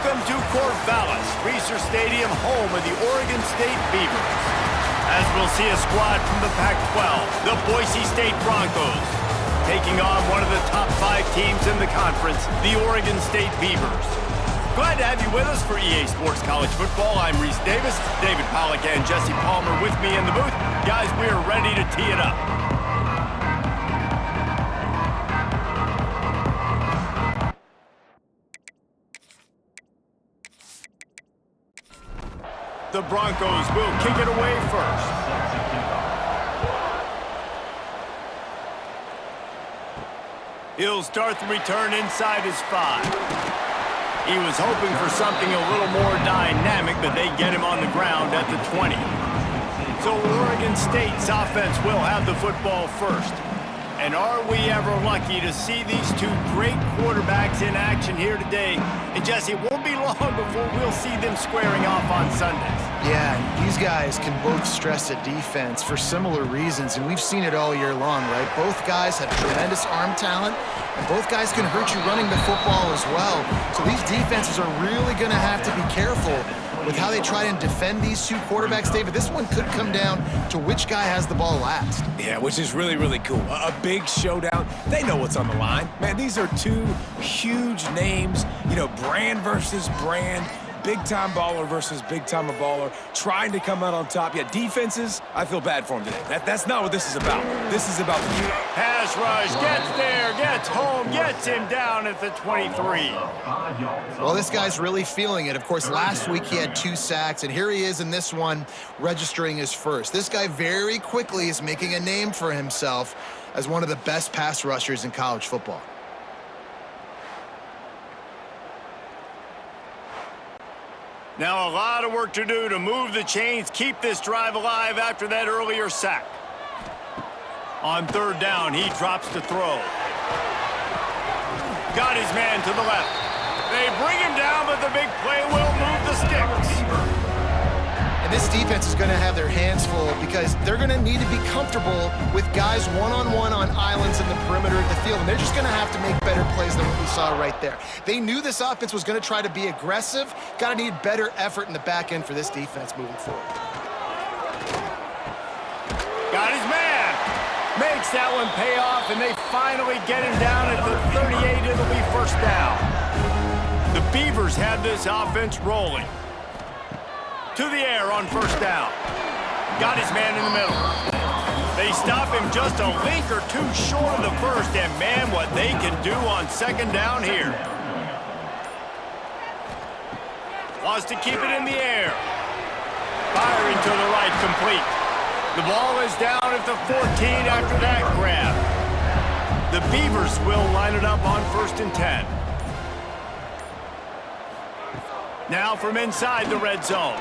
Welcome to Corvallis, Reser Stadium, home of the Oregon State Beavers. As we'll see a squad from the Pac-12, the Boise State Broncos, taking on one of the top 5 teams in the conference, the Oregon State Beavers. Glad to have you with us for EA Sports College Football. I'm Reese Davis, David Pollack and Jesse Palmer with me in the booth. Guys, we are ready to tee it up. The Broncos will kick it away first. He'll start the return inside his 5. He was hoping for something a little more dynamic, but they get him on the ground at the 20. So Oregon State's offense will have the football first. And are we ever lucky to see these two great quarterbacks in action here today? And Jesse, it won't be long before we'll see them squaring off on Sundays. Yeah, these guys can both stress a defense for similar reasons, and we've seen it all year long, right? Both guys have tremendous arm talent, and both guys can hurt you running the football as well. So these defenses are really going to have to be careful with how they try and defend these two quarterbacks, David. This one could come down to which guy has the ball last. Yeah, which is really, really cool. A big showdown. They know what's on the line. Man, these are two huge names, you know, brand versus brand, big-time baller versus big-time baller, trying to come out on top. Yeah, defenses, I feel bad for them today. That's not what this is about. This is about the pass rush, gets there, gets home, gets him down at the 23. Well, this guy's really feeling it. Of course, last week he had 2 sacks, and here he is in this one registering his first. This guy very quickly is making a name for himself as one of the best pass rushers in college football. Now a lot of work to do to move the chains, keep this drive alive after that earlier sack. On 3rd down, he drops to throw. Got his man to the left. They bring him down, but the big play will move the sticks. And this defense is going to have their hands full because they're going to need to be comfortable with guys one-on-one on islands in the perimeter of the field, and they're just going to have to make better plays than what we saw right there. They knew this offense was going to try to be aggressive. Got to need better effort in the back end for this defense moving forward. Got his man. Makes that one pay off, and they finally get him down at the 38. It'll be 1st down. The Beavers have this offense rolling. To the air on 1st down. Got his man in the middle. They stop him just a link or 2 short of the first, and man, what they can do on 2nd down here. Wants to keep it in the air. Firing to the right, complete. The ball is down at the 14 after that grab. The Beavers will line it up on 1st and 10. Now from inside the red zone.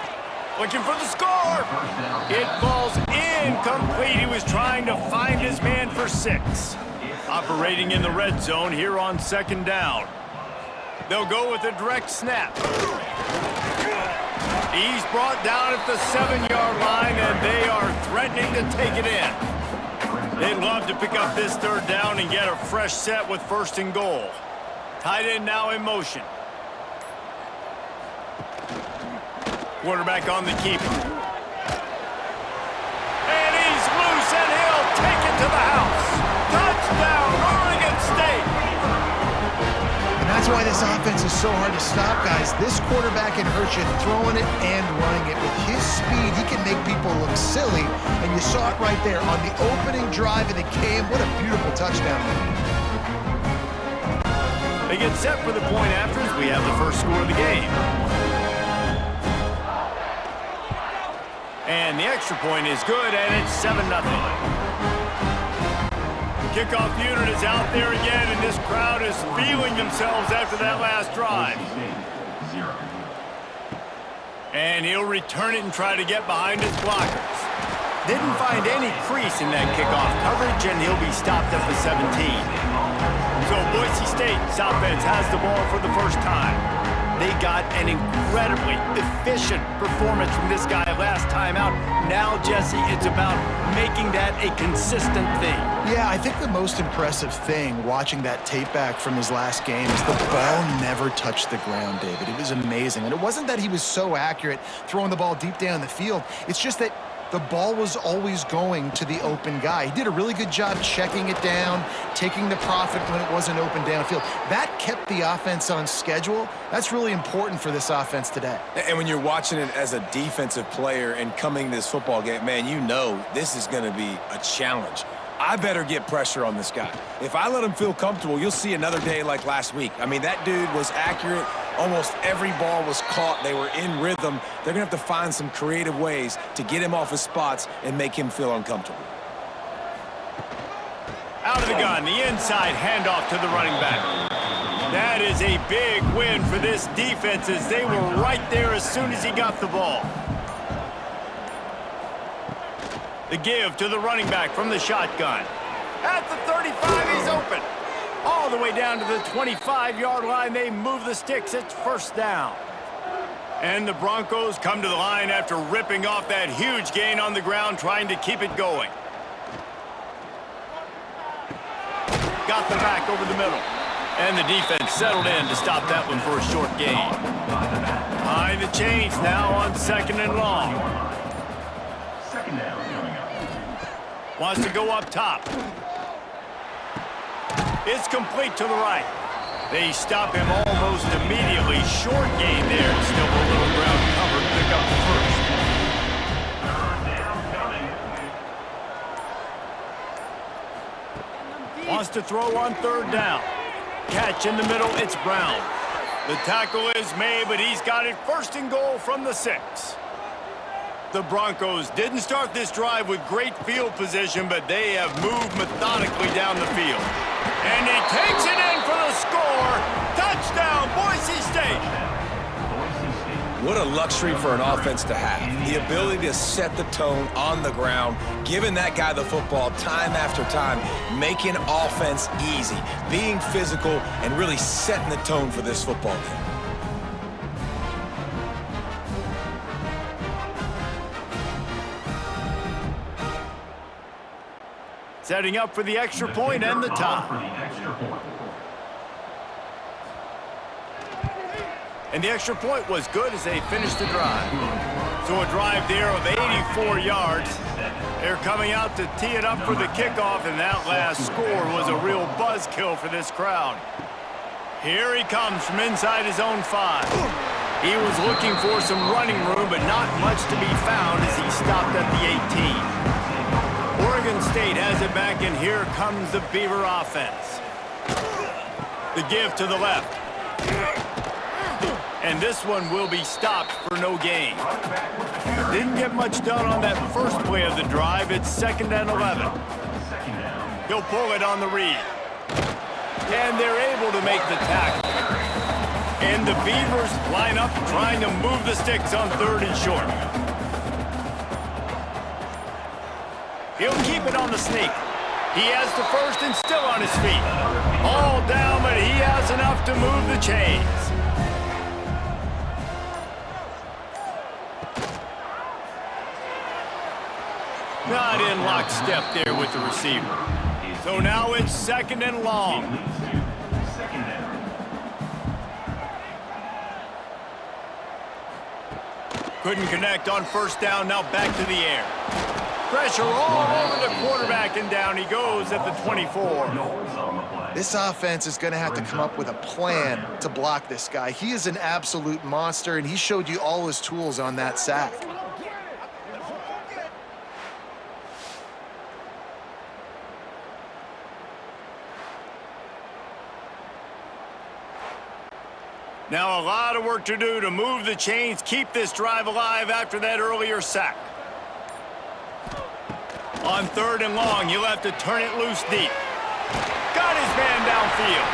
Looking for the score. It falls incomplete. He was trying to find his man for 6. Operating in the red zone here on 2nd down. They'll go with a direct snap. He's brought down at the 7-yard line, and they are threatening to take it in. They'd love to pick up this 3rd down and get a fresh set with 1st and goal. Tight end now in motion. Quarterback on the keeper. And he's loose, and he'll take it to the house. Touchdown, Oregon State. And that's why this offense is so hard to stop, guys. This quarterback can hurt you throwing it and running it. With his speed, he can make people look silly. And you saw it right there on the opening drive of the game. What a beautiful touchdown. They get set for the point after as we have the first score of the game. And the extra point is good, and it's 7-0. Kickoff unit is out there again, and this crowd is feeling themselves after that last drive. And he'll return it and try to get behind his blockers. Didn't find any crease in that kickoff coverage, and he'll be stopped at the 17. So Boise State's offense has the ball for the first time. They got an incredibly efficient performance from this guy last time out. Now, Jesse, it's about making that a consistent thing. Yeah, I think the most impressive thing watching that tape back from his last game is the ball never touched the ground, David. It was amazing. And it wasn't that he was so accurate throwing the ball deep down the field. It's just that the ball was always going to the open guy. He did a really good job checking it down, taking the profit when it wasn't open downfield. That kept the offense on schedule. That's really important for this offense today. And when you're watching it as a defensive player and coming this football game, man, you know this is going to be a challenge. I better get pressure on this guy. If I let him feel comfortable, you'll see another day like last week. I mean, that dude was accurate. Almost every ball was caught. They were in rhythm. They're going to have to find some creative ways to get him off his spots and make him feel uncomfortable. Out of the gun, the inside handoff to the running back. That is a big win for this defense as they were right there as soon as he got the ball. The give to the running back from the shotgun. At the 35, he's open. All the way down to the 25-yard line, they move the sticks. It's first down. And the Broncos come to the line after ripping off that huge gain on the ground, trying to keep it going. Got the back over the middle. And the defense settled in to stop that one for a short gain. Behind the chains now on 2nd and long. Second down. Wants to go up top. It's complete to the right. They stop him almost immediately. Short gain there. Still a little ground covered. Pick up the first. Wants to throw on 3rd down. Catch in the middle. It's Brown. The tackle is made, but he's got it 1st and goal from the 6. The Broncos didn't start this drive with great field position, but they have moved methodically down the field. And he takes it in for the score. Touchdown, Boise State. What a luxury for an offense to have. The ability to set the tone on the ground, giving that guy the football time after time, making offense easy, being physical, and really setting the tone for this football game. Setting up for the extra point and the tie. And the extra point was good as they finished the drive. So a drive there of 84 yards. They're coming out to tee it up for the kickoff, and that last score was a real buzzkill for this crowd. Here he comes from inside his own 5. He was looking for some running room, but not much to be found as he stopped at the 18. Oregon State has it back, and here comes the Beaver offense. The give to the left. And this one will be stopped for no gain. Didn't get much done on that first play of the drive. It's 2nd and 11. He'll pull it on the read. And they're able to make the tackle. And the Beavers line up trying to move the sticks on 3rd and short. He'll keep it on the sneak. He has the first and still on his feet. All down, but he has enough to move the chains. Not in lockstep there with the receiver. So now it's 2nd and long. Couldn't connect on 1st down, now back to the air. Pressure all over the quarterback, and down he goes at the 24. This offense is going to have to come up with a plan to block this guy. He is an absolute monster, and he showed you all his tools on that sack. Now a lot of work to do to move the chains, keep this drive alive after that earlier sack. On 3rd and long, he'll have to turn it loose deep. Got his man downfield.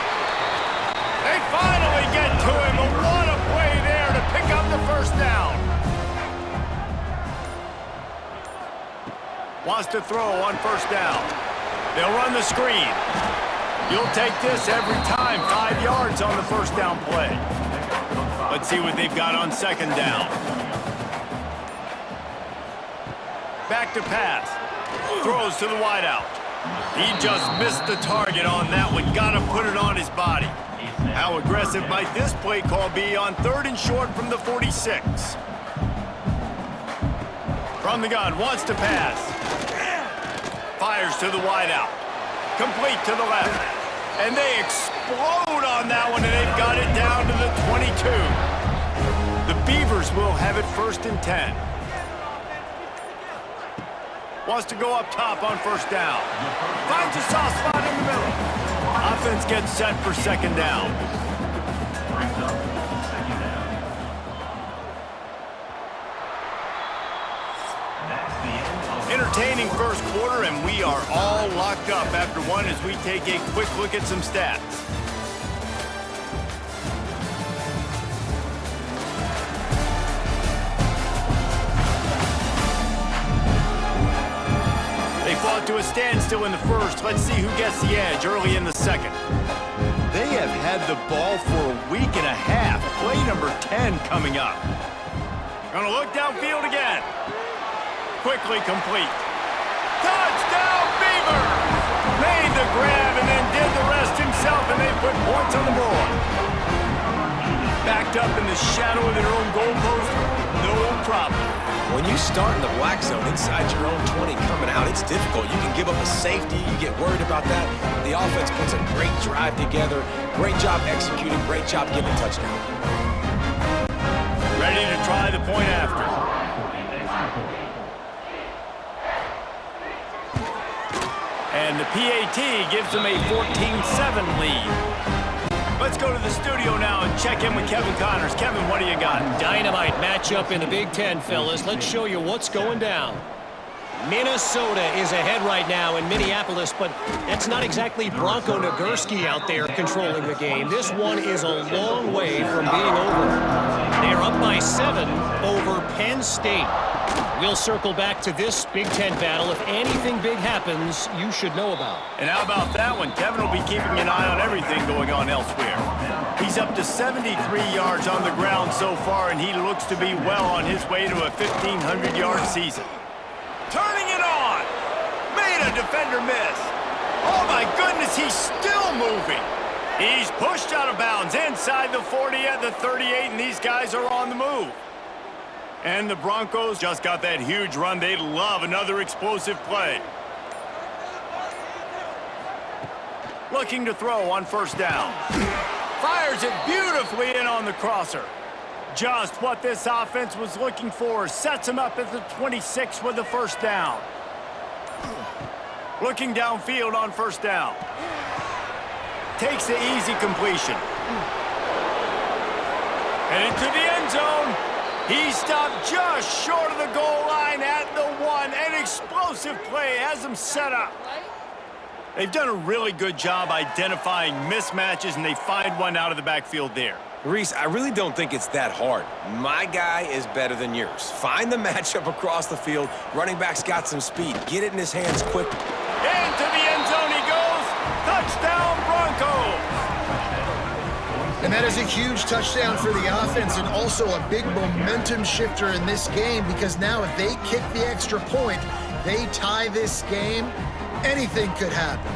They finally get to him, but what a play there to pick up the 1st down. Wants to throw on 1st down. They'll run the screen. You'll take this every time. 5 yards on the 1st down play. Let's see what they've got on second down. Back to pass. Throws to the wideout. He just missed the target on that one. Got to put it on his body. How aggressive might this play call be on 3rd and short from the 46? From the gun, wants to pass. Fires to the wideout. Complete to the left. And they explode on that one, and they've got it down to the 22. The Beavers will have it 1st and 10. Wants to go up top on 1st down. Finds a soft spot in the middle. Offense gets set for 2nd down. Entertaining 1st quarter, and we are all locked up after one as we take a quick look at some stats. They fought to a standstill in the 1st. Let's see who gets the edge early in the 2nd. They have had the ball for a week and a half. Play number 10 coming up. Gonna look downfield again. Quickly complete. Touchdown, Beavers! Made the grab and then did the rest himself, and they put points on the board. Backed up in the shadow of their own goalpost, no problem. When you start in the black zone inside your own 20 coming out, it's difficult. You can give up a safety. You get worried about that. The offense puts a great drive together. Great job executing. Great job getting a touchdown. Ready to try the point after. And the PAT gives them a 14-7 lead. Let's go to the studio now and check in with Kevin Connors. Kevin, what do you got? Dynamite matchup in the Big Ten, fellas. Let's show you what's going down. Minnesota is ahead right now in Minneapolis, but that's not exactly Bronco Nagurski out there controlling the game. This one is a long way from being over. They're up by 7 over Penn State. We'll circle back to this Big Ten battle. If anything big happens, you should know about. And how about that one? Kevin will be keeping an eye on everything going on elsewhere. He's up to 73 yards on the ground so far, and he looks to be well on his way to a 1,500-yard season. Turning it on! Made a defender miss. Oh my goodness, he's still moving. He's pushed out of bounds inside the 40 at the 38, and these guys are on the move. And the Broncos just got that huge run. They love another explosive play. Looking to throw on 1st down. Fires it beautifully in on the crosser. Just what this offense was looking for. Sets him up at the 26 with the 1st down. Looking downfield on 1st down. Takes the easy completion. And into the end zone. He stopped just short of the goal line at the 1. An explosive play has him set up. They've done a really good job identifying mismatches, and they find one out of the backfield there. Reese, I really don't think it's that hard. My guy is better than yours. Find the matchup across the field. Running back's got some speed. Get it in his hands quick. Into the end zone he goes. Touchdown, Broncos. And that is a huge touchdown for the offense and also a big momentum shifter in this game, because now if they kick the extra point, they tie this game, anything could happen.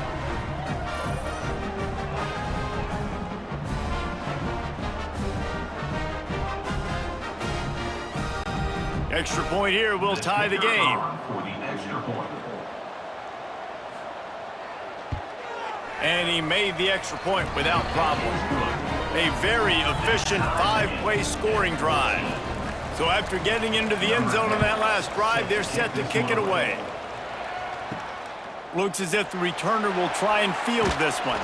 Extra point here will tie the game. And he made the extra point without problem. A very efficient 5-play scoring drive. So after getting into the end zone on that last drive, they're set to kick it away. Looks as if the returner will try and field this one.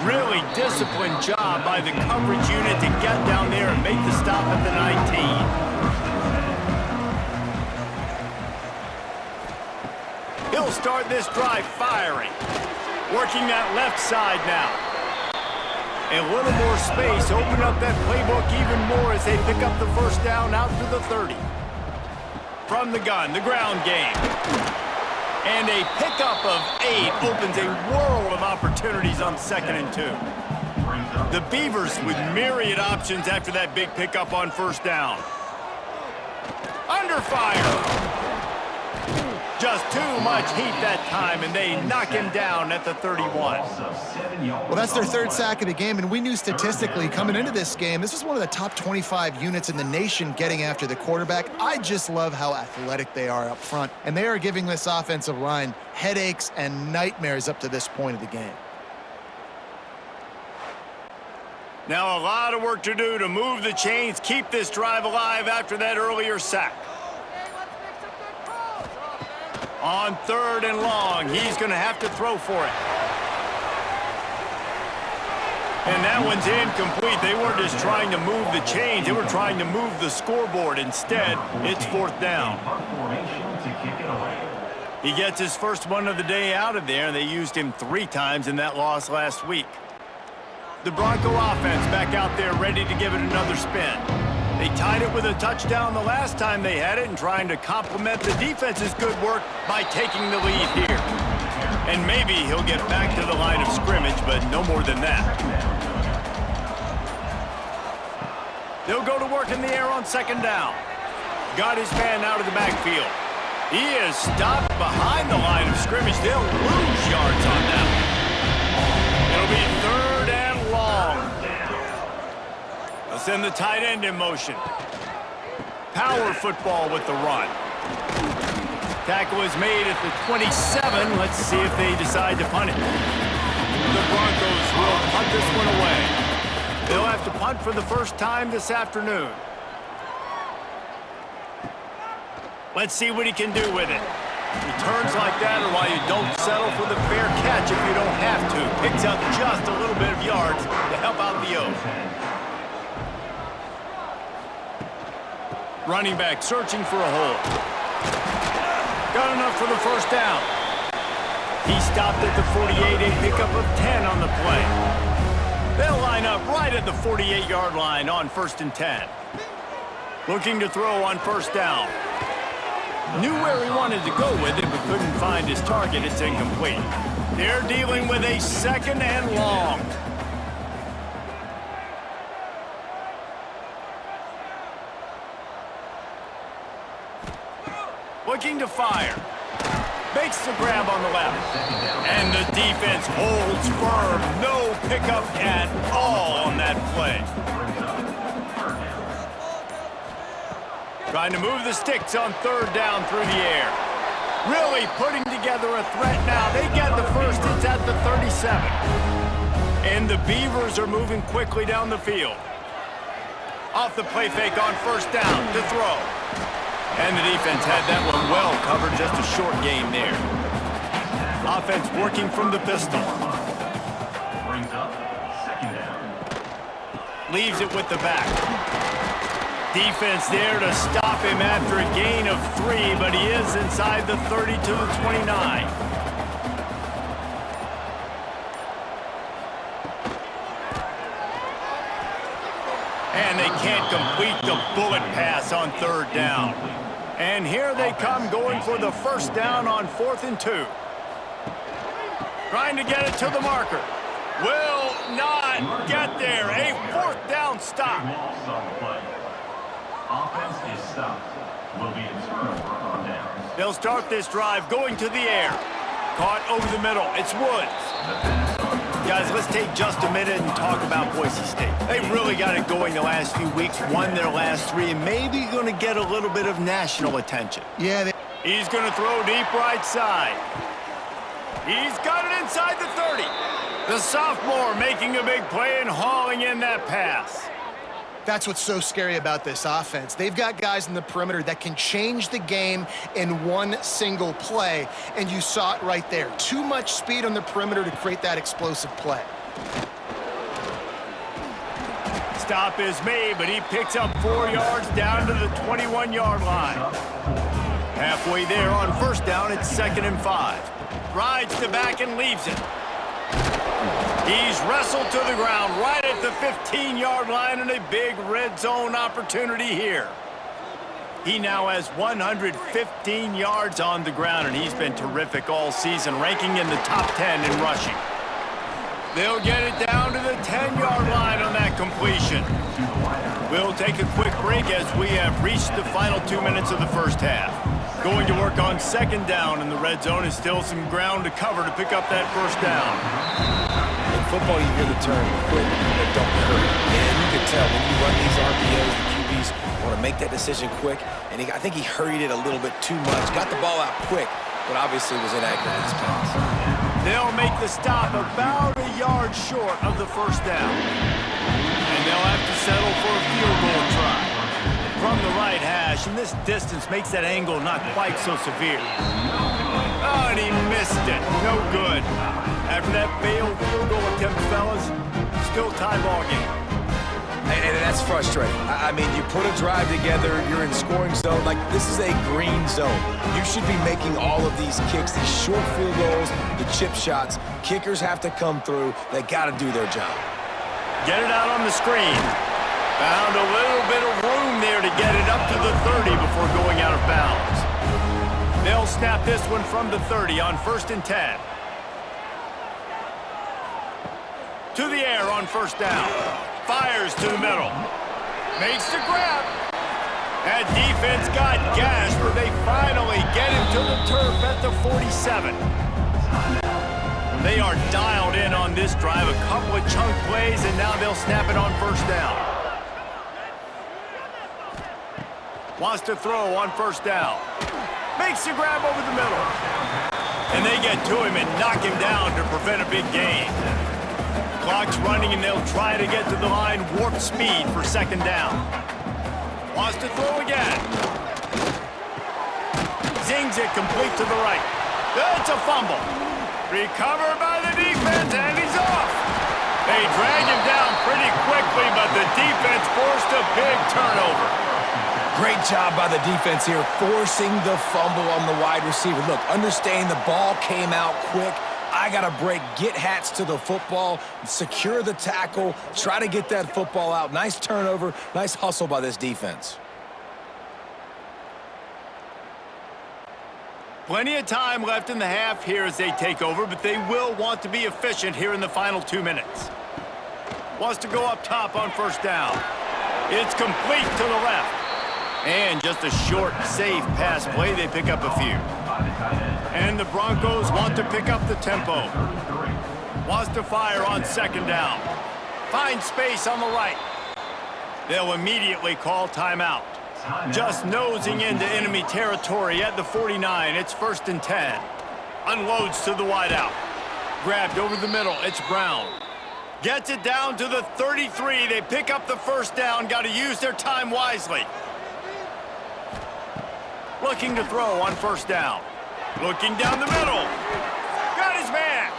Really disciplined job by the coverage unit to get down there and make the stop at the 19. He'll start this drive firing. Working that left side now. A little more space, open up that playbook even more as they pick up the 1st down out to the 30. From the gun, the ground game. And a pickup of 8 opens a world of opportunities on 2nd and 2. The Beavers with myriad options after that big pickup on first down. Under fire. Just too much heat that time, and they knock him down at the 31. Well, that's their third sack of the game, and we knew statistically coming into this game, this was one of the top 25 units in the nation getting after the quarterback. I just love how athletic they are up front, and they are giving this offensive line headaches and nightmares up to this point of the game. Now a lot of work to do to move the chains, keep this drive alive after that earlier sack. On 3rd and long, he's going to have to throw for it. And that one's incomplete. They weren't just trying to move the chains. They were trying to move the scoreboard. Instead, it's 4th down. He gets his first one of the day out of there, and they used him 3 times in that loss last week. The Bronco offense back out there ready to give it another spin. They tied it with a touchdown the last time they had it and trying to complement the defense's good work by taking the lead here. And maybe he'll get back to the line of scrimmage, but no more than that. They'll go to work in the air on 2nd down. Got his man out of the backfield. He is stopped behind the line of scrimmage. They'll lose yards on that one. It'll be 3rd and long. They'll send the tight end in motion. Power football with the run. Tackle is made at the 27. Let's see if they decide to punt it. The Broncos will punt this one away. They'll have to punt for the first time this afternoon. Let's see what he can do with it. Returns like that are why you don't settle for the fair catch if you don't have to. Picks up just a little bit of yards to help out the O's. Running back searching for a hole. Got enough for the first down. He stopped at the 48, a pickup of 10 on the play. They'll line up right at the 48-yard line on 1st and 10. Looking to throw on first down. Knew where he wanted to go with it, but couldn't find his target. It's incomplete. They're dealing with a 2nd and long. Looking to fire. Makes the grab on the left. And the defense holds firm. No pickup at all on that play. Trying to move the sticks on 3rd down through the air. Really putting together a threat now. They get the first. It's at the 37. And the Beavers are moving quickly down the field. Off the play fake on first down to throw. And the defense had that one well covered, just a short gain there. Offense working from the pistol. Brings up 2nd down. Leaves it with the back. Defense there to stop him after a gain of 3, but he is inside the 30 to the 29. And they can't complete the bullet pass on 3rd down. And here they come going for the first down on 4th and 2. Trying to get it to the marker. Will not get there. A 4th down stop. Loss on the play. Offense is stopped. Will be in turnover on downs. They'll start this drive going to the air. Caught over the middle. It's Woods. Guys, let's take just a minute and talk about Boise State. They've really got it going the last few weeks, won their last 3, and maybe going to get a little bit of national attention. Yeah, He's going to throw deep right side. He's got it inside the 30. The sophomore making a big play and hauling in that pass. that's what's so scary about this offense. They've got guys in the perimeter that can change the game in one single play, and you saw it right there. Too much speed on the perimeter to create that explosive play. Stop is made, but he picks up 4 yards down to the 21-yard line. Halfway there on first down, it's 2nd and 5. Rides to back and leaves it. He's wrestled to the ground right at the 15-yard line, and a big red zone opportunity here. He now has 115 yards on the ground, and he's been terrific all season, ranking in the top 10 in rushing. They'll get it down to the 10-yard line on that completion. We'll take a quick break as we have reached the final 2 minutes of the first half. Going to work on second down, and the red zone is still some ground to cover to pick up that first down. In football, you hear the term quick but don't hurry. And you can tell when you run these RPOs, the QBs want to make that decision quick. And I think he hurried it a little bit too much. Got the ball out quick, but obviously was inaccurate in his pass. They'll make the stop about a yard short of the first down. And they'll have to settle for a field goal try. From the right hash, and this distance makes that angle not quite so severe. Oh, and he missed it. No good. After that failed field goal attempt, fellas, still tie ball game. And that's frustrating. I mean, you put a drive together, you're in scoring zone. Like, this is a green zone. You should be making all of these kicks, these short field goals, the chip shots. Kickers have to come through. They got to do their job. Get it out on the screen. Found a little bit of room there to get it up to the 30 before going out of bounds. They'll snap this one from the 30 on 1st and 10. To the air on first down. Fires to the middle. Makes the grab. That defense got gashed, but they finally get him to the turf at the 47. They are dialed in on this drive. A couple of chunk plays, and now they'll snap it on first down. Wants to throw on first down. Makes the grab over the middle. And they get to him and knock him down to prevent a big gain. Clock's running, and they'll try to get to the line warp speed for second down. Wants to throw again. Zings it complete to the right. It's a fumble. Recovered by the defense, and he's off. They drag him down pretty quickly, but the defense forced a big turnover. Great job by the defense here, forcing the fumble on the wide receiver. Look, understand the ball came out quick. I got to break, get hats to the football, secure the tackle, try to get that football out. Nice turnover, nice hustle by this defense. Plenty of time left in the half here as they take over, but they will want to be efficient here in the final 2 minutes. Wants to go up top on first down. It's complete to the left. And just a short, safe pass play, they pick up a few. And the Broncos want to pick up the tempo. Wants to fire on second down. Finds space on the right. They'll immediately call timeout. Just nosing into enemy territory at the 49. It's 1st and 10. Unloads to the wideout. Grabbed over the middle. It's Brown. Gets it down to the 33. They pick up the first down. Got to use their time wisely. Looking to throw on first down. Looking down the middle. Got his man.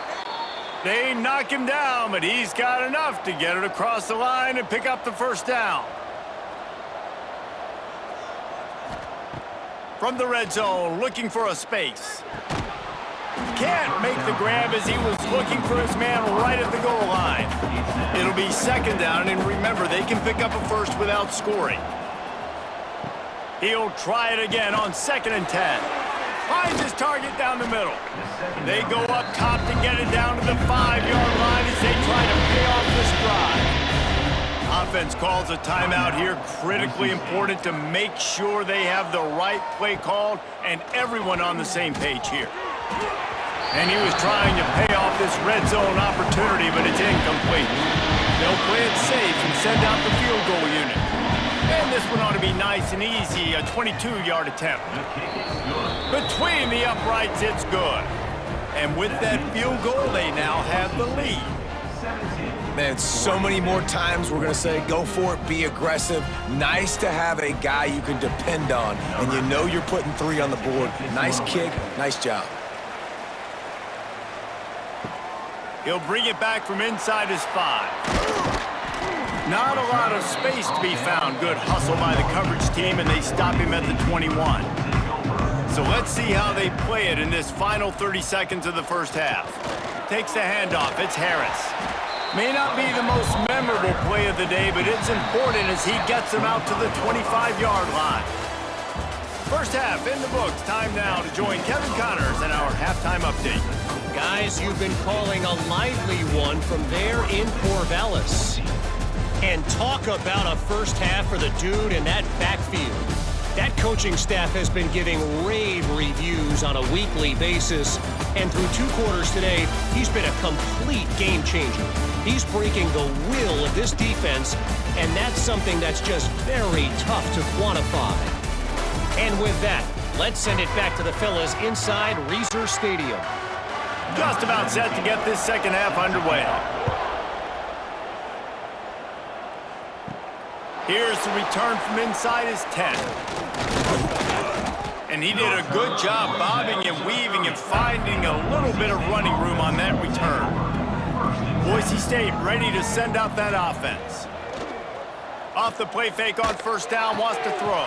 They knock him down, but he's got enough to get it across the line and pick up the first down. From the red zone, looking for a space. Can't make the grab as he was looking for his man right at the goal line. It'll be second down, and remember, they can pick up a first without scoring. He'll try it again on 2nd and 10. Finds his target down the middle. They go up top to get it down to the 5-yard line as they try to pay off this drive. Offense calls a timeout here. Critically important to make sure they have the right play called and everyone on the same page here. And he was trying to pay off this red zone opportunity, but it's incomplete. They'll play it safe and send out the field goal unit. And this one ought to be nice and easy, a 22-yard attempt. Between the uprights, it's good. And with that field goal, they now have the lead. Man, so many more times we're going to say, go for it, be aggressive. Nice to have a guy you can depend on, and you know you're putting 3 on the board. Nice kick, nice job. He'll bring it back from inside his 5. Not a lot of space to be found. Good hustle by the coverage team, and they stop him at the 21. So let's see how they play it in this final 30 seconds of the first half. Takes the handoff. It's Harris. May not be the most memorable play of the day, but it's important as he gets them out to the 25-yard line. First half in the books. Time now to join Kevin Connors in our halftime update. Guys, you've been calling a lively one from there in Corvallis. And talk about a first half for the dude in that backfield. That coaching staff has been giving rave reviews on a weekly basis. And through 2 quarters today, he's been a complete game changer. He's breaking the will of this defense, and that's something that's just very tough to quantify. And with that, let's send it back to the fellas inside Reser Stadium. Just about set to get this second half underway. Here's the return from inside his 10. And he did a good job bobbing and weaving and finding a little bit of running room on that return. Boise State ready to send out that offense. Off the play fake on first down, wants to throw.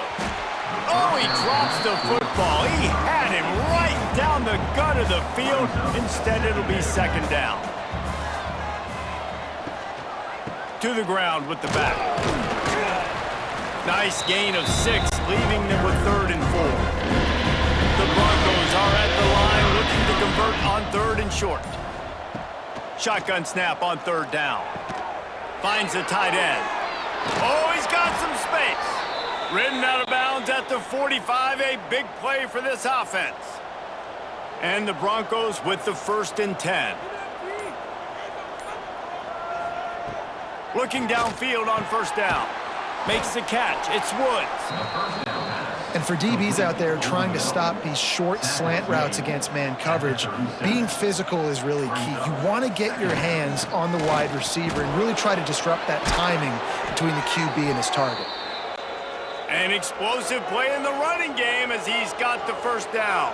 Oh, he drops the football. He had him right down the gut of the field. Instead, it'll be second down. To the ground with the back. Nice gain of 6, leaving them with 3rd and 4. The Broncos are at the line looking to convert on 3rd and short. Shotgun snap on 3rd down. Finds the tight end. Oh, he's got some space. Ridden out of bounds at the 45, a big play for this offense. And the Broncos with the 1st and 10. Looking downfield on first down. Makes the catch. It's Woods. And for DBs out there trying to stop these short slant routes against man coverage, being physical is really key. You want to get your hands on the wide receiver and really try to disrupt that timing between the QB and his target. An explosive play in the running game as he's got the first down.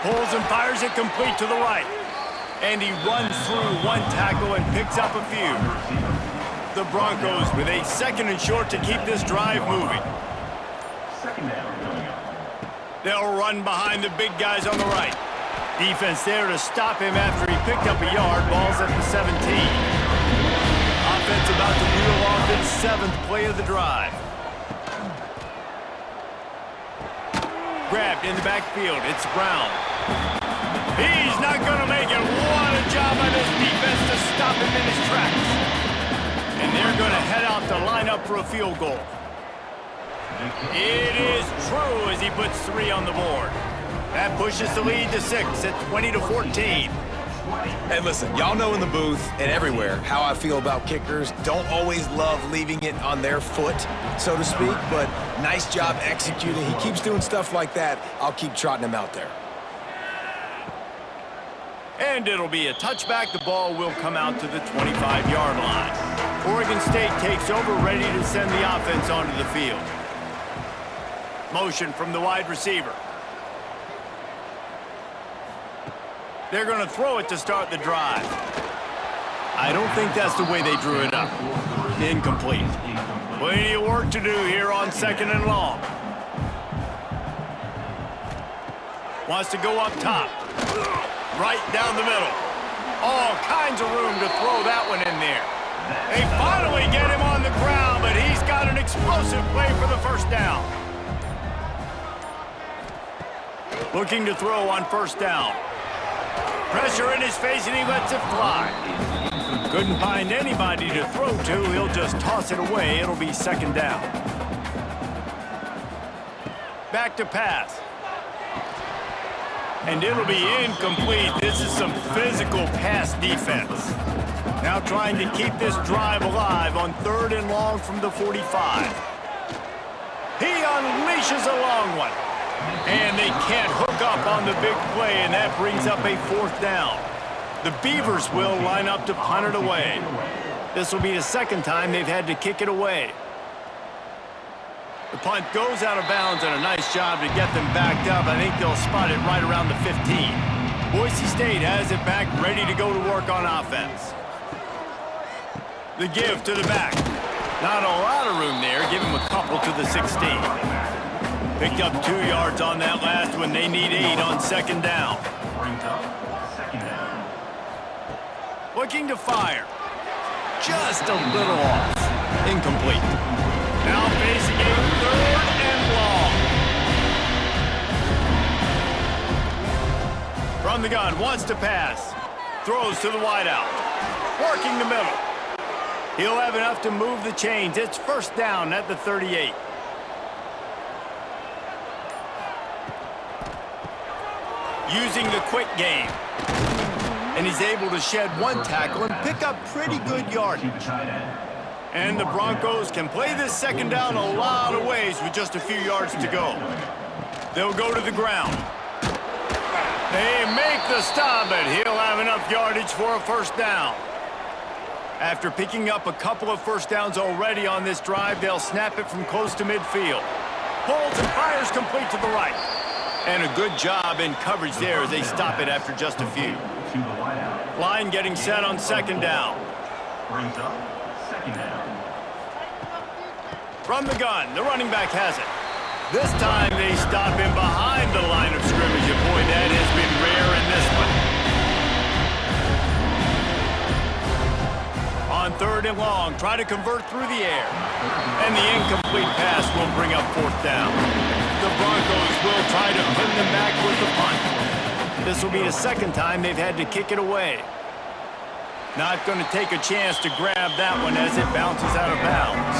Pulls and fires it complete to the right. And he runs through 1 tackle and picks up a few. The Broncos with a 2nd and short to keep this drive moving. They'll run behind the big guys on the right. Defense there to stop him after he picked up a yard. Ball's at the 17. Offense about to reel off its 7th play of the drive. Grabbed in the backfield. It's Brown. He's not going to make it. What a job by this defense to stop him in his tracks. And they're going to head out to line up for a field goal. It is true as he puts 3 on the board. That pushes the lead to 6 at 20-14. Hey, listen, y'all know in the booth and everywhere how I feel about kickers. Don't always love leaving it on their foot, so to speak, but nice job executing. He keeps doing stuff like that. I'll keep trotting him out there. And it'll be a touchback. The ball will come out to the 25-yard line. Oregon State takes over, ready to send the offense onto the field. Motion from the wide receiver. They're going to throw it to start the drive. I don't think that's the way they drew it up. Incomplete. Plenty of work to do here on 2nd and long. Wants to go up top. Right down the middle. All kinds of room to throw that one in there. They finally get him on the ground, but he's got an explosive play for the first down. Looking to throw on first down. Pressure in his face, and he lets it fly. Couldn't find anybody to throw to. He'll just toss it away. It'll be 2nd down. Back to pass. And it'll be incomplete. This is some physical pass defense. Now trying to keep this drive alive on 3rd and long from the 45. He unleashes a long one. And they can't hook up on the big play, and that brings up a 4th down. The Beavers will line up to punt it away. This will be the 2nd time they've had to kick it away. The punt goes out of bounds, and a nice job to get them backed up. I think they'll spot it right around the 15. Boise State has it back, ready to go to work on offense. The give to the back. Not a lot of room there. Give him a couple to the 16. Picked up 2 yards on that last one. They need 8 on 2nd down. Looking to fire. Just a little off. Incomplete. Now facing a 3rd and long. From the gun, wants to pass. Throws to the wideout. Working the middle. He'll have enough to move the chains. It's 1st down at the 38. Using the quick game. And he's able to shed 1 tackle and pick up pretty good yardage. And the Broncos can play this 2nd down a lot of ways with just a few yards to go. They'll go to the ground. They make the stop, but he'll have enough yardage for a 1st down. After picking up a couple of 1st downs already on this drive, they'll snap it from close to midfield. Pulls and fires complete to the right. And a good job in coverage there as they stop it after just a few. Line getting set on 2nd down. Brings up 2nd down. From the gun, the running back has it. This time they stop him behind the line of scrimmage, and boy, that has been rare in this one. On 3rd and long, try to convert through the air. And the incomplete pass will bring up 4th down. The Broncos will try to pin them back with the punt. This will be the 2nd time they've had to kick it away. Not going to take a chance to grab that one as it bounces out of bounds.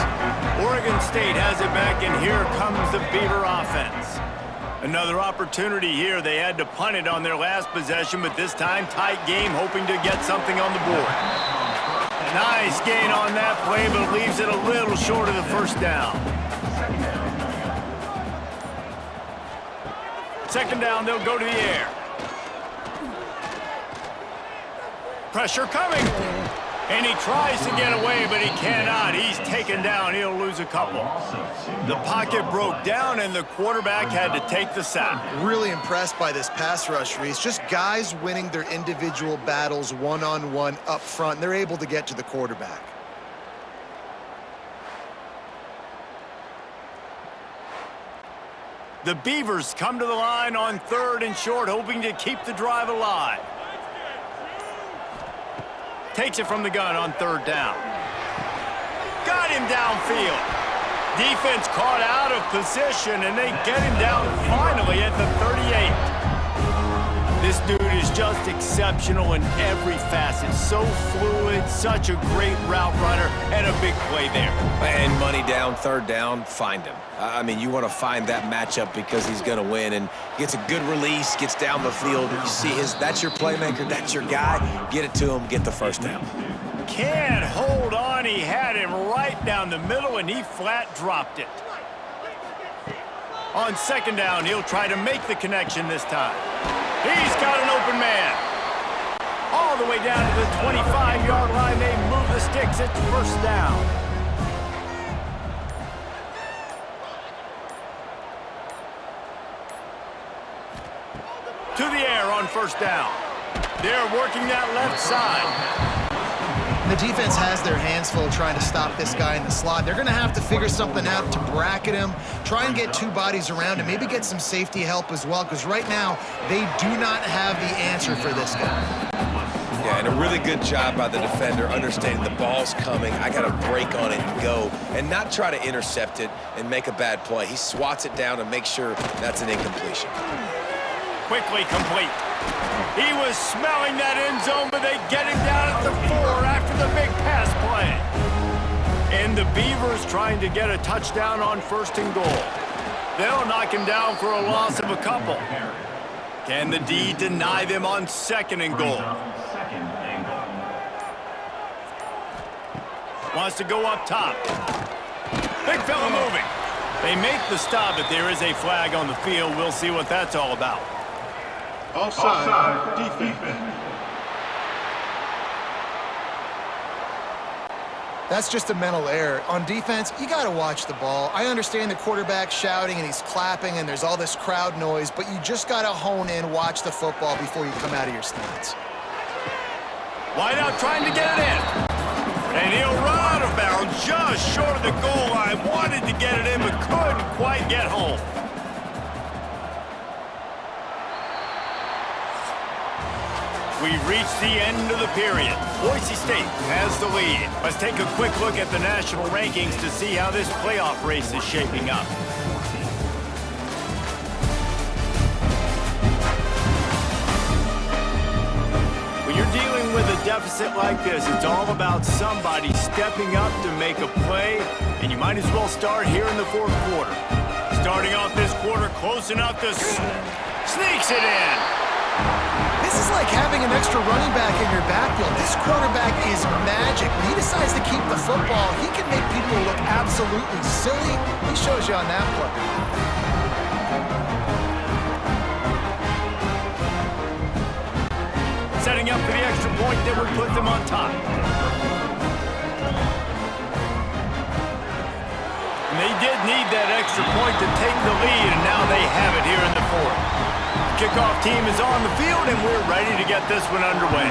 Oregon State has it back, and here comes the Beaver offense. Another opportunity here. They had to punt it on their last possession, but this time tight game, hoping to get something on the board. Nice gain on that play, but leaves it a little short of the 1st down. 2nd down, they'll go to the air. Pressure coming. And he tries to get away, but he cannot. He's taken down. He'll lose a couple. The pocket broke down, and the quarterback had to take the sack. Really impressed by this pass rush, Reese. Just guys winning their individual battles one-on-one up front. They're able to get to the quarterback. The Beavers come to the line on 3rd and short, hoping to keep the drive alive. Takes it from the gun on 3rd down. Got him downfield. Defense caught out of position, and they get him down finally at the 38. This dude is just exceptional in every facet. So fluid, such a great route runner, and a big play there. And money down, 3rd down, find him. I mean, you want to find that matchup because he's going to win, and gets a good release, gets down the field. You see that's your playmaker, that's your guy. Get it to him, get the 1st down. Can't hold on. He had him right down the middle, and he flat dropped it. On 2nd down, he'll try to make the connection this time. He's got an open man. All the way down to the 25-yard line. They move the sticks. It's 1st down. To the air on 1st down. They're working that left side. The defense has their hands full trying to stop this guy in the slot. They're going to have to figure something out to bracket him, try and get 2 bodies around him, maybe get some safety help as well, because right now they do not have the answer for this guy. Yeah, and a really good job by the defender understanding the ball's coming. I got to break on it and go, and not try to intercept it and make a bad play. He swats it down and makes sure that's an incompletion. Quickly complete. He was smelling that end zone, but they get him down at the 4 after the big pass play. And the Beavers trying to get a touchdown on 1st and goal. They'll knock him down for a loss of a couple. Can the D deny them on 2nd and goal? Wants to go up top. Big fella moving. They make the stop, but there is a flag on the field. We'll see what that's all about. Offside, defense. That's just a mental error. On defense, you got to watch the ball. I understand the quarterback shouting and he's clapping and there's all this crowd noise, but you just got to hone in, watch the football before you come out of your stance. Wide out trying to get it in. And he'll run out of bounds just short of the goal line. Wanted to get it in, but couldn't quite get home. We've reached the end of the period. Boise State has the lead. Let's take a quick look at the national rankings to see how this playoff race is shaping up. When you're dealing with a deficit like this, it's all about somebody stepping up to make a play, and you might as well start here in the fourth quarter. Starting off this quarter close enough to sneaks it in. This is like having an extra running back in your backfield. This quarterback is magic. When he decides to keep the football, he can make people look absolutely silly. He shows you on that play. Setting up for the extra point that would put them on top. And they did need that extra point to take the lead, and now they have it here in the fourth. The kickoff team is on the field, and we're ready to get this one underway.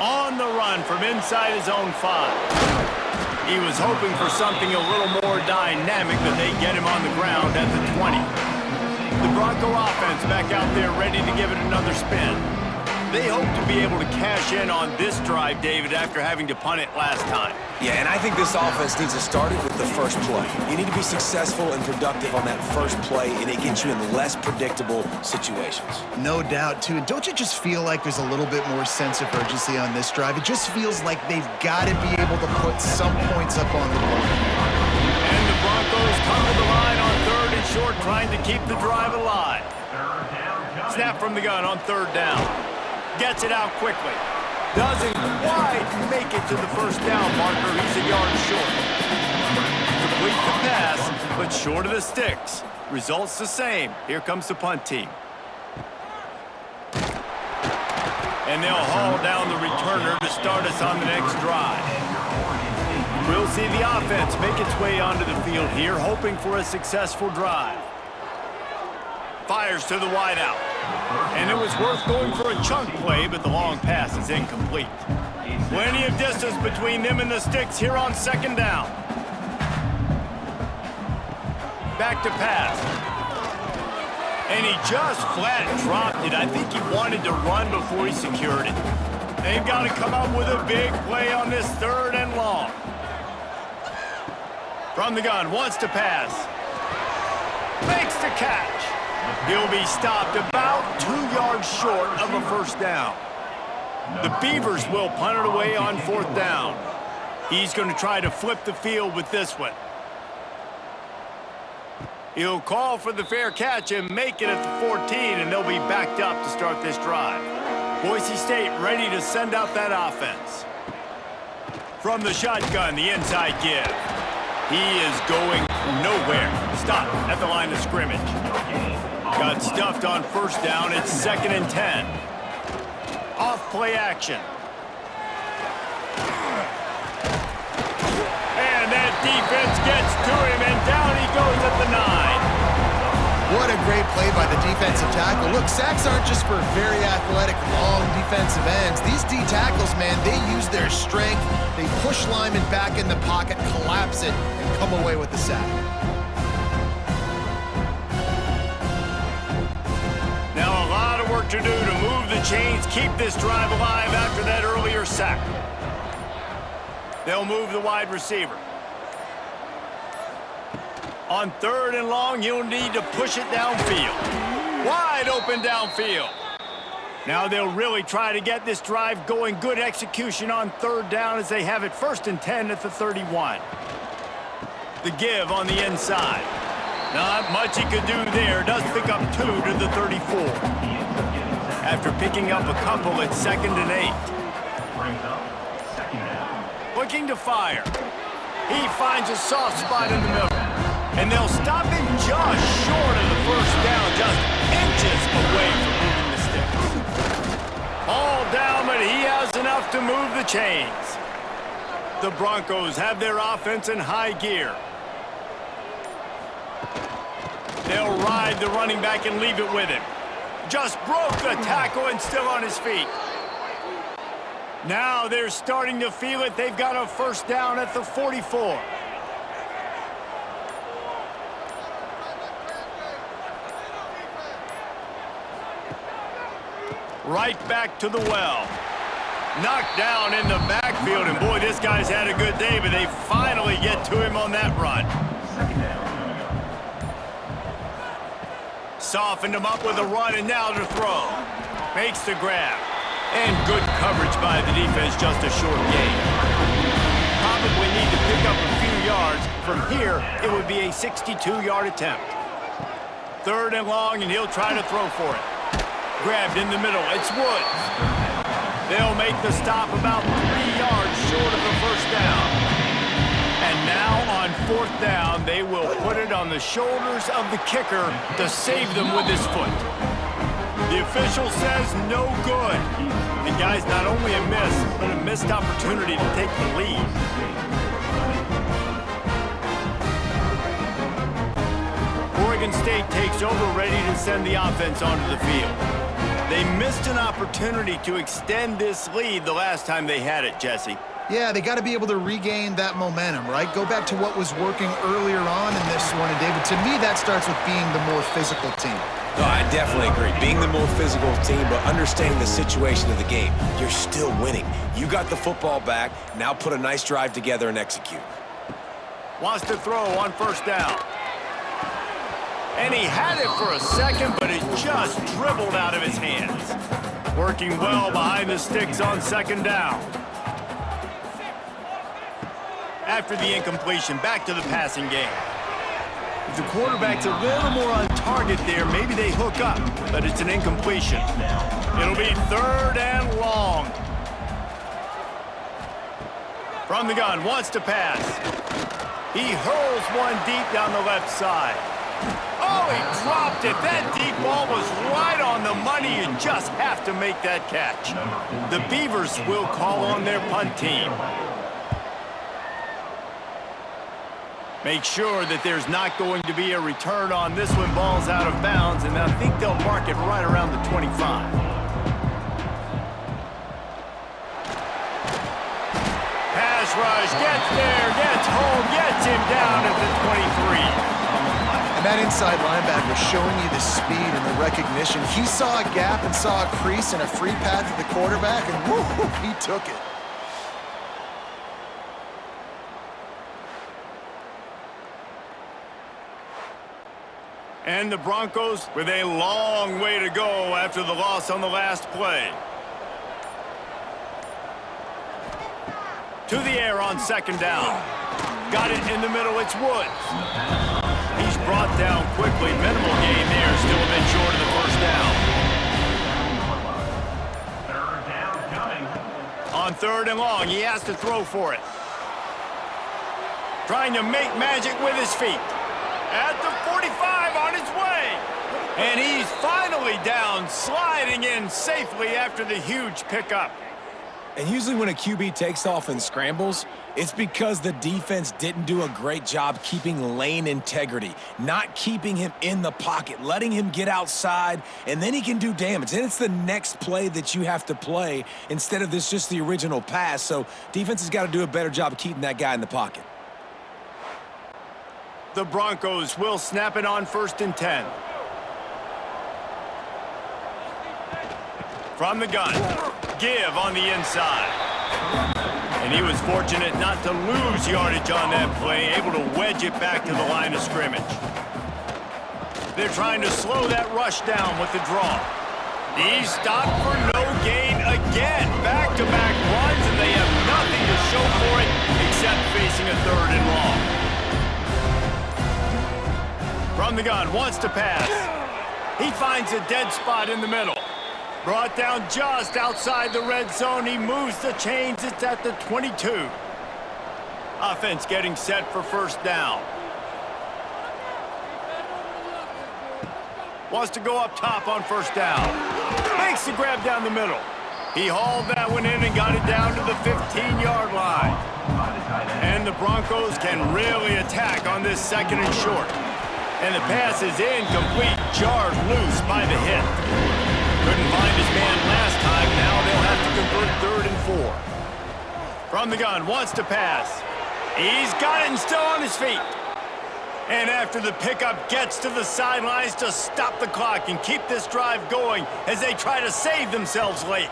On the run from inside his own 5. He was hoping for something a little more dynamic, but they get him on the ground at the 20. The Bronco offense back out there ready to give it another spin. They hope to be able to cash in on this drive, David, after having to punt it last time. Yeah, and I think this offense needs to start it with the first play. You need to be successful and productive on that first play, and it gets you in less predictable situations. No doubt, too. And don't you just feel like there's a little bit more sense of urgency on this drive? It just feels like they've got to be able to put some points up on the board. And the Broncos come to the line on 3rd and short, trying to keep the drive alive. Snap from the gun on 3rd down. Gets it out quickly. Doesn't quite make it to the first down marker. He's a yard short. Complete the pass, but short of the sticks. Results the same. Here comes the punt team. And they'll haul down the returner to start us on the next drive. We'll see the offense make its way onto the field here, hoping for a successful drive. Fires to the wideout. And it was worth going for a chunk play, but the long pass is incomplete. Plenty of distance between them and the sticks here on 2nd down. Back to pass. And he just flat dropped it. I think he wanted to run before he secured it. They've got to come up with a big play on this 3rd and long. From the gun, wants to pass. Makes the catch. He'll be stopped about 2 yards short of a first down. The Beavers will punt it away on 4th down. He's going to try to flip the field with this one. He'll call for the fair catch and make it at the 14, and they'll be backed up to start this drive. Boise State ready to send out that offense. From the shotgun, the inside give. He is going nowhere. Stop at the line of scrimmage. Got stuffed on 1st down. It's 2nd and 10. Off play action. And that defense gets to him, and down he goes at the 9. What a great play by the defensive tackle. Look, sacks aren't just for very athletic, long defensive ends. These D tackles, man, they use their strength. They push linemen back in the pocket, collapse it, and come away with the sack. Now a lot of work to do to move the chains, keep this drive alive after that earlier sack. They'll move the wide receiver. On 3rd and long, you'll need to push it downfield. Wide open downfield. Now they'll really try to get this drive going. Good execution on 3rd down as they have it 1st and 10 at the 31. The give on the inside. Not much he could do there. Does pick up 2 to the 34. After picking up a couple, it's 2nd and 8. Looking to fire. He finds a soft spot in the middle. And they'll stop him just short of the first down, just inches away from moving the sticks. All down, but he has enough to move the chains. The Broncos have their offense in high gear. They'll ride the running back and leave it with him. Just broke the tackle and still on his feet. Now they're starting to feel it. They've got a first down at the 44. right back to the well. Knocked down in the backfield, and boy, this guy's had a good day, but they finally get to him on that run. Softened him up with a run, and now to throw. Makes the grab. And good coverage by the defense, just a short gain. Probably need to pick up a few yards. From here, it would be a 62-yard attempt. 3rd and long, and he'll try to throw for it. Grabbed in the middle. It's Woods. They'll make the stop about 3 yards short of the first down. And now on 4th down, they will put it on the shoulders of the kicker to save them with his foot. The official says no good. And guys, not only a miss, but a missed opportunity to take the lead. Oregon State takes over, ready to send the offense onto the field. They missed an opportunity to extend this lead the last time they had it, Jesse. Yeah, they got to be able to regain that momentum, right? Go back to what was working earlier on in this one. And, David, to me, that starts with being the more physical team. No, I definitely agree. Being the more physical team, but understanding the situation of the game. You're still winning. You got the football back. Now put a nice drive together and execute. Wants to throw on 1st down. And he had it for a second, but it just dribbled out of his hands. Working well behind the sticks on 2nd down. After the incompletion, back to the passing game. If the quarterback's a little more on target there, maybe they hook up, but it's an incompletion. It'll be 3rd and long. From the gun, wants to pass. He hurls one deep down the left side. Oh, he dropped it. That deep ball was right on the money. You just have to make that catch. The Beavers will call on their punt team. Make sure that there's not going to be a return on this when ball's out of bounds, and I think they'll mark it right around the 25. Pass rush, gets there, gets home, gets him down at the 23. And that inside linebacker showing you the speed and the recognition. He saw a gap and saw a crease and a free path to the quarterback, and whoo, he took it. And the Broncos with a long way to go after the loss on the last play. To the air on 2nd down. Got it in the middle, it's Woods. He's brought down quickly. Minimal gain there, still a bit short of the 1st down. 3rd down coming. On 3rd and long, he has to throw for it. Trying to make magic with his feet. At the 45 on his way. And he's finally down, sliding in safely after the huge pickup. And usually when a QB takes off and scrambles, it's because the defense didn't do a great job keeping lane integrity, not keeping him in the pocket, letting him get outside, and then he can do damage. And it's the next play that you have to play instead of this just the original pass. So defense has got to do a better job of keeping that guy in the pocket. The Broncos will snap it on 1st and 10. From the gun, give on the inside. And he was fortunate not to lose yardage on that play, able to wedge it back to the line of scrimmage. They're trying to slow that rush down with the draw. He's stopped for no gain again. Back-to-back runs, and they have nothing to show for it except facing a 3rd and long. From the gun, wants to pass. He finds a dead spot in the middle. Brought down just outside the red zone. He moves the chains. It's at the 22. Offense getting set for 1st down. Wants to go up top on 1st down. Makes the grab down the middle. He hauled that one in and got it down to the 15-yard line. And the Broncos can really attack on this 2nd and short. And the pass is incomplete, jarred loose by the hit. Couldn't find his man last time. Now they'll have to convert 3rd and 4. From the gun, wants to pass. He's got it and still on his feet. And after the pickup gets to the sidelines to stop the clock and keep this drive going as they try to save themselves late.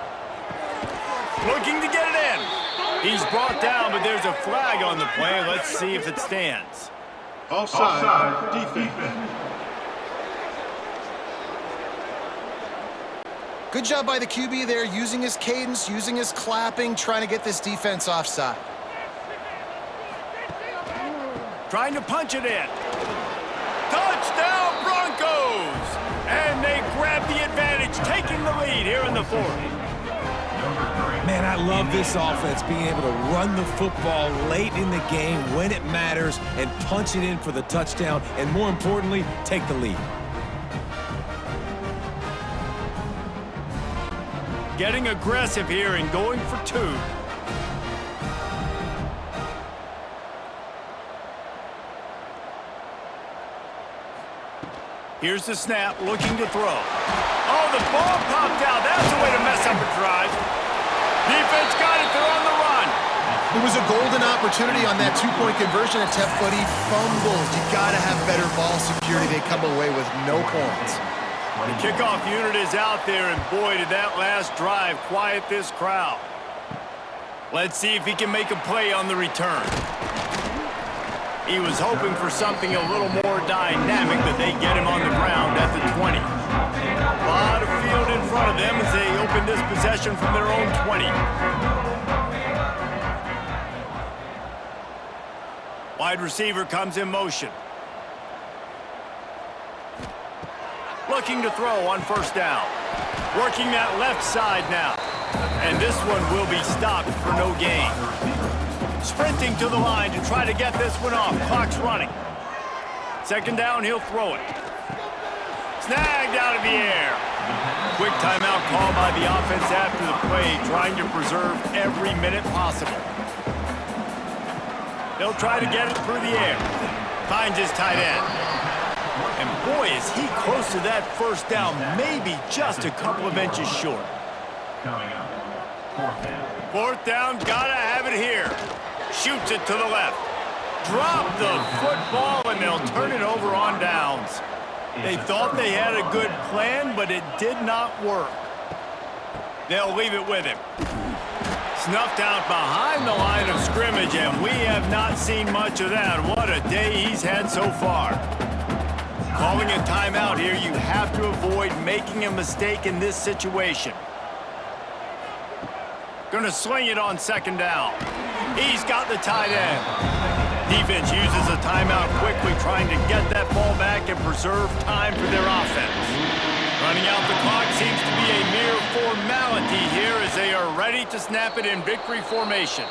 Looking to get it in. He's brought down, but there's a flag on the play. Let's see if it stands. Offside, defense. Good job by the QB there, using his cadence, using his clapping, trying to get this defense offside. Trying to punch it in. Touchdown, Broncos! And they grab the advantage, taking the lead here in the fourth. Man, I love this offense, being able to run the football late in the game when it matters and punch it in for the touchdown, and more importantly, take the lead. Getting aggressive here and going for two. Here's the snap, looking to throw. Oh, the ball popped out. That's a way to mess up a drive. Defense got it. They're on the run. It was a golden opportunity on that two-point conversion attempt, but he fumbles. You got to have better ball security. They come away with no points. The kickoff unit is out there, and boy, did that last drive quiet this crowd. Let's see if he can make a play on the return. He was hoping for something a little more dynamic, but they get him on the ground at the 20. A lot of field in front of them as they open this possession from their own 20. Wide receiver comes in motion. Looking to throw on first down. Working that left side now. And this one will be stopped for no gain. Sprinting to the line to try to get this one off. Clock's running. Second down, he'll throw it. Snagged out of the air. Quick timeout call by the offense after the play, trying to preserve every minute possible. They'll try to get it through the air. Finds his tight end. And boy, is he close to that first down, maybe just a couple of inches short. Coming up, Fourth down, gotta have it here. Shoots it to the left. Drop the football, and they'll turn it over on downs. They thought they had a good plan, but it did not work. They'll leave it with him. Snuffed out behind the line of scrimmage, and we have not seen much of that. What a day he's had so far. Calling a timeout here, you have to avoid making a mistake in this situation. Gonna sling it on second down. He's got the tight end. Defense uses a timeout quickly, trying to get that ball back and preserve time for their offense. Running out the clock seems to be a mere formality here as they are ready to snap it in victory formation.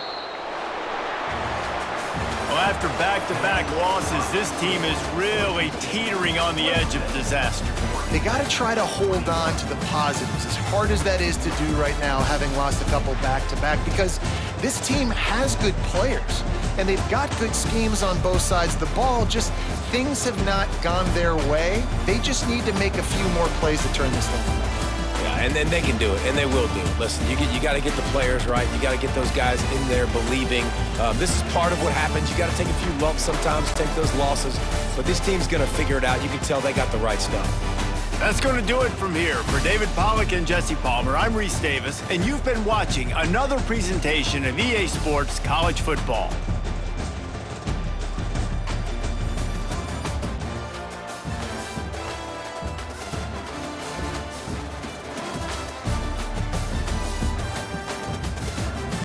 Well, after back-to-back losses, this team is really teetering on the edge of disaster. They got to try to hold on to the positives, as hard as that is to do right now, having lost a couple back-to-back, because this team has good players, and they've got good schemes on both sides of the ball, just things have not gone their way. They just need to make a few more plays to turn this thing around. Yeah, and then they can do it, and they will do it. Listen, you got to get the players right. You got to get those guys in there believing. This is part of what happens. You got to take a few lumps sometimes, take those losses. But this team's going to figure it out. You can tell they got the right stuff. That's going to do it from here. For David Pollack and Jesse Palmer, I'm Reese Davis, and you've been watching another presentation of EA Sports College Football.